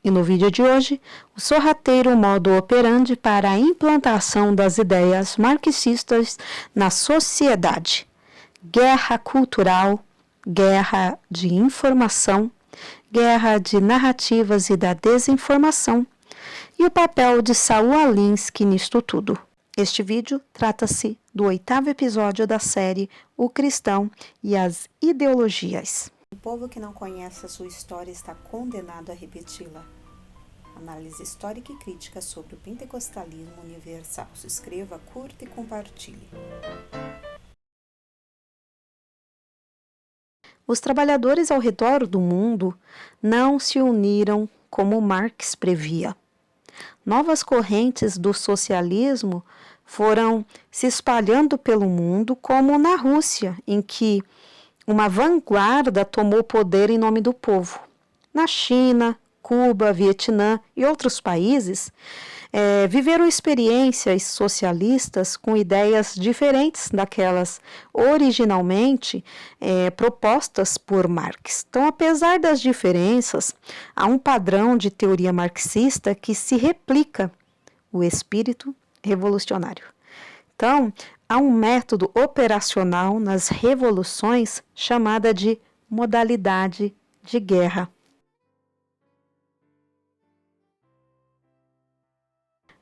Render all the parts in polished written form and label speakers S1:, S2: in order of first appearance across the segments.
S1: E no vídeo de hoje, o sorrateiro modo operandi para a implantação das ideias marxistas na sociedade. Guerra cultural, guerra de informação, guerra de narrativas e da desinformação, e o papel de Saul Alinsky nisto tudo. Este vídeo trata-se do 8º episódio da série O Cristão e as Ideologias. O povo que não conhece a sua história está condenado a repeti-la. Análise histórica e crítica sobre o pentecostalismo universal. Se inscreva, curta e compartilhe. Os trabalhadores ao redor do mundo não se uniram como Marx previa. Novas correntes do socialismo foram se espalhando pelo mundo, como na Rússia, em que uma vanguarda tomou poder em nome do povo. Na China, Cuba, Vietnã e outros países viveram experiências socialistas com ideias diferentes daquelas originalmente propostas por Marx. Então, apesar das diferenças, há um padrão de teoria marxista que se replica, o espírito revolucionário. Então, há um método operacional nas revoluções chamada de modalidade de guerra.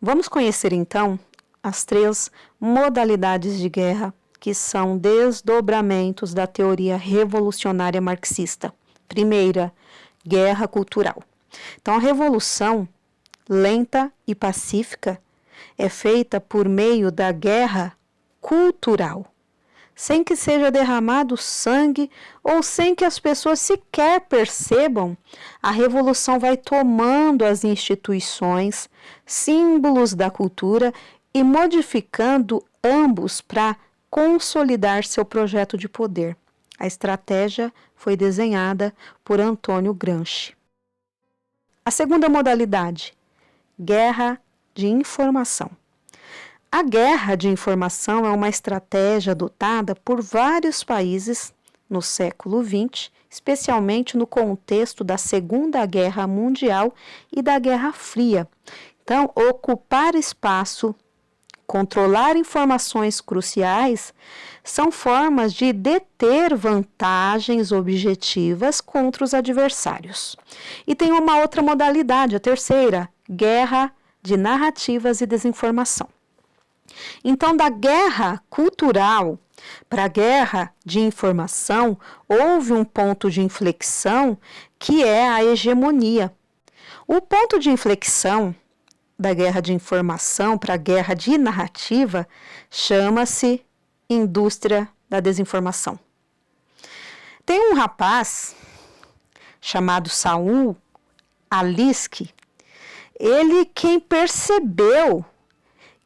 S1: Vamos conhecer então as 3 modalidades de guerra que são desdobramentos da teoria revolucionária marxista. Primeira, guerra cultural. Então, a revolução lenta e pacífica é feita por meio da guerra cultural, sem que seja derramado sangue ou sem que as pessoas sequer percebam. A revolução vai tomando as instituições, símbolos da cultura e modificando ambos para consolidar seu projeto de poder. A estratégia foi desenhada por Antônio Gramsci. A segunda modalidade, guerra de informação. A guerra de informação é uma estratégia adotada por vários países no século XX, especialmente no contexto da Segunda Guerra Mundial e da Guerra Fria. Então, ocupar espaço, controlar informações cruciais são formas de deter vantagens objetivas contra os adversários. E tem uma outra modalidade, a terceira, guerra de narrativas e desinformação. Então, da guerra cultural para a guerra de informação, houve um ponto de inflexão que é a hegemonia. O ponto de inflexão da guerra de informação para a guerra de narrativa chama-se indústria da desinformação. Tem um rapaz chamado Saul Alinsky, ele quem percebeu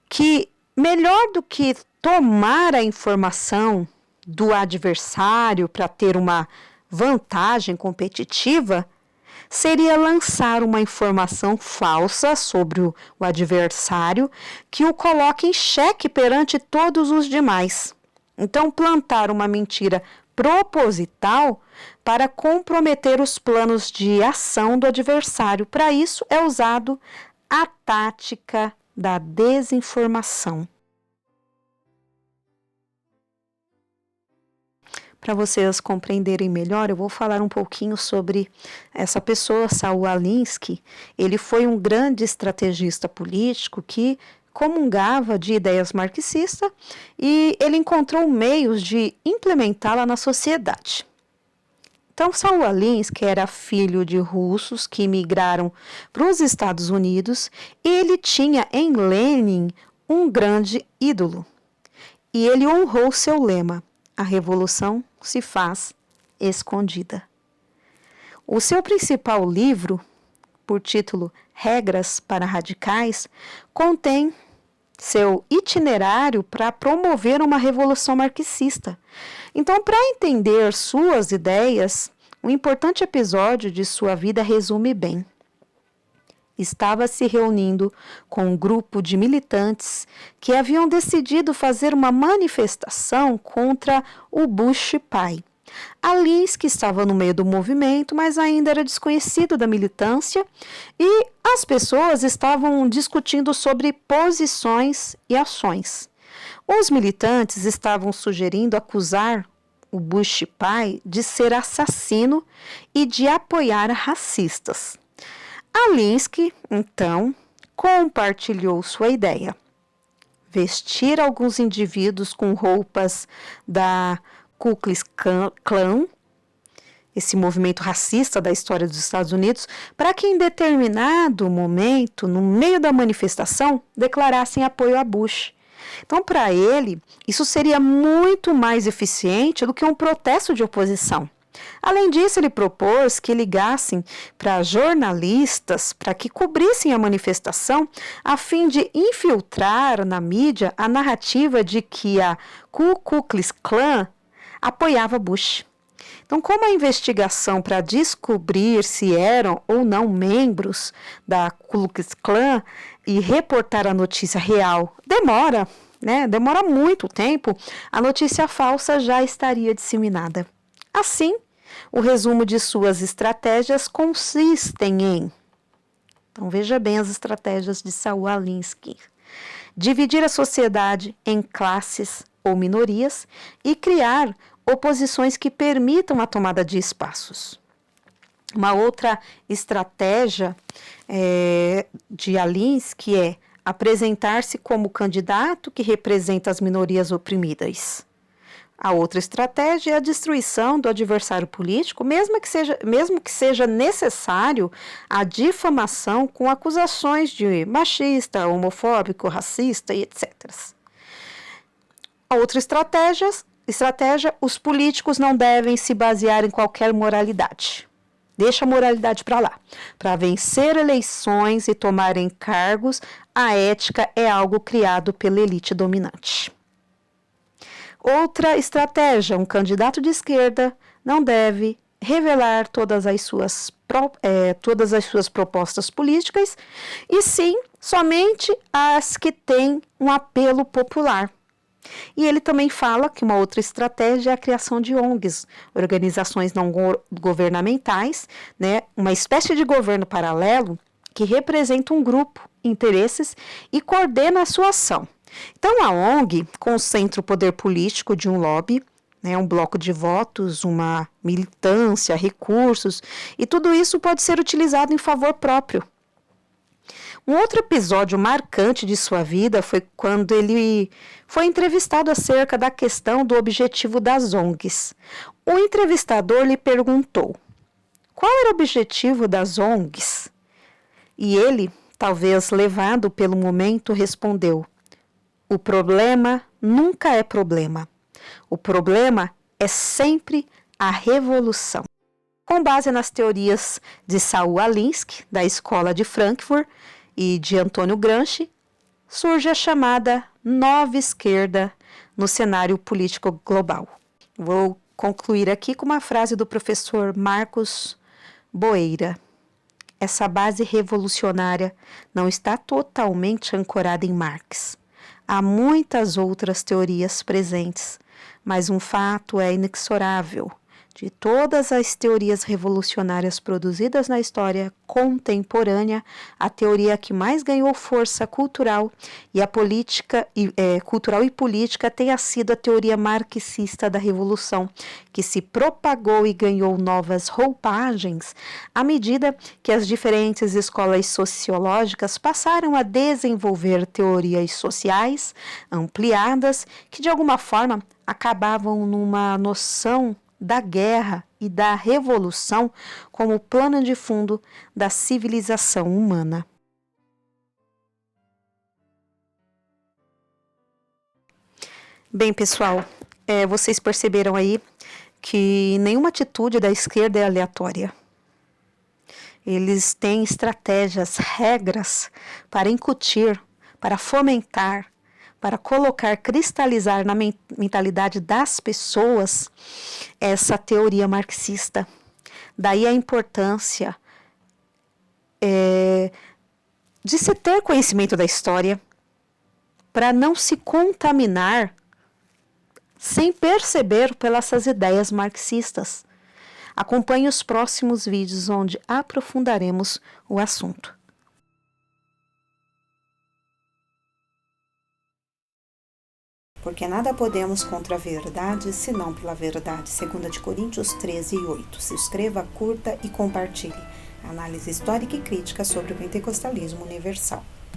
S1: que melhor do que tomar a informação do adversário para ter uma vantagem competitiva, seria lançar uma informação falsa sobre o adversário que o coloque em xeque perante todos os demais. Então, plantar uma mentira proposital para comprometer os planos de ação do adversário. Para isso é usado a tática da desinformação. Para vocês compreenderem melhor, eu vou falar um pouquinho sobre essa pessoa, Saul Alinsky. Ele foi um grande estrategista político que comungava de ideias marxistas e ele encontrou meios de implementá-la na sociedade. Então, Saul Alinsky era filho de russos que migraram para os Estados Unidos e ele tinha em Lenin um grande ídolo. E ele honrou seu lema: a revolução se faz escondida. O seu principal livro, por título Regras para Radicais, contém seu itinerário para promover uma revolução marxista. Então, para entender suas ideias, um importante episódio de sua vida resume bem. Estava se reunindo com um grupo de militantes que haviam decidido fazer uma manifestação contra o Bush pai. Alinsky estava no meio do movimento, mas ainda era desconhecido da militância, e as pessoas estavam discutindo sobre posições e ações. Os militantes estavam sugerindo acusar o Bush pai de ser assassino e de apoiar racistas. Alinsky, então, compartilhou sua ideia. Vestir alguns indivíduos com roupas da Ku Klux Klan, esse movimento racista da história dos Estados Unidos, para que em determinado momento, no meio da manifestação, declarassem apoio a Bush. Então, para ele, isso seria muito mais eficiente do que um protesto de oposição. Além disso, ele propôs que ligassem para jornalistas para que cobrissem a manifestação a fim de infiltrar na mídia a narrativa de que a Ku Klux Klan apoiava Bush. Então, como a investigação para descobrir se eram ou não membros da Ku Klux Klan e reportar a notícia real demora muito tempo, a notícia falsa já estaria disseminada. Assim, o resumo de suas estratégias consistem em... Então, veja bem as estratégias de Saul Alinsky. Dividir a sociedade em classes ou minorias e criar oposições que permitam a tomada de espaços. Uma outra estratégia de Alinsky é apresentar-se como candidato que representa as minorias oprimidas. A outra estratégia é a destruição do adversário político, mesmo que seja necessário a difamação com acusações de machista, homofóbico, racista e etc. A outra estratégia, os políticos não devem se basear em qualquer moralidade. Deixa a moralidade para lá. Para vencer eleições e tomarem cargos, a ética é algo criado pela elite dominante. Outra estratégia, um candidato de esquerda não deve revelar todas as suas propostas políticas, e sim, somente as que têm um apelo popular. E ele também fala que uma outra estratégia é a criação de ONGs, organizações não governamentais, uma espécie de governo paralelo que representa um grupo, interesses e coordena a sua ação. Então, a ONG concentra o poder político de um lobby, um bloco de votos, uma militância, recursos, e tudo isso pode ser utilizado em favor próprio. Um outro episódio marcante de sua vida foi quando ele foi entrevistado acerca da questão do objetivo das ONGs. O entrevistador lhe perguntou: qual era o objetivo das ONGs? E ele, talvez levado pelo momento, respondeu: o problema nunca é problema. O problema é sempre a revolução. Com base nas teorias de Saul Alinsky, da Escola de Frankfurt, e de Antônio Gramsci, surge a chamada nova esquerda no cenário político global. Vou concluir aqui com uma frase do professor Marcos Boeira. Essa base revolucionária não está totalmente ancorada em Marx. Há muitas outras teorias presentes, mas um fato é inexorável. De todas as teorias revolucionárias produzidas na história contemporânea, a teoria que mais ganhou força cultural cultural e política tenha sido a teoria marxista da Revolução, que se propagou e ganhou novas roupagens à medida que as diferentes escolas sociológicas passaram a desenvolver teorias sociais ampliadas que, de alguma forma, acabavam numa noção da guerra e da revolução como plano de fundo da civilização humana. Bem, pessoal, vocês perceberam aí que nenhuma atitude da esquerda é aleatória. Eles têm estratégias, regras para incutir, para fomentar, para colocar, cristalizar na mentalidade das pessoas essa teoria marxista. Daí a importância de se ter conhecimento da história para não se contaminar sem perceber pelas suas ideias marxistas. Acompanhe os próximos vídeos onde aprofundaremos o assunto. Porque nada podemos contra a verdade, senão pela verdade. 2 Coríntios 13:8. Se inscreva, curta e compartilhe. Análise histórica e crítica sobre o pentecostalismo universal.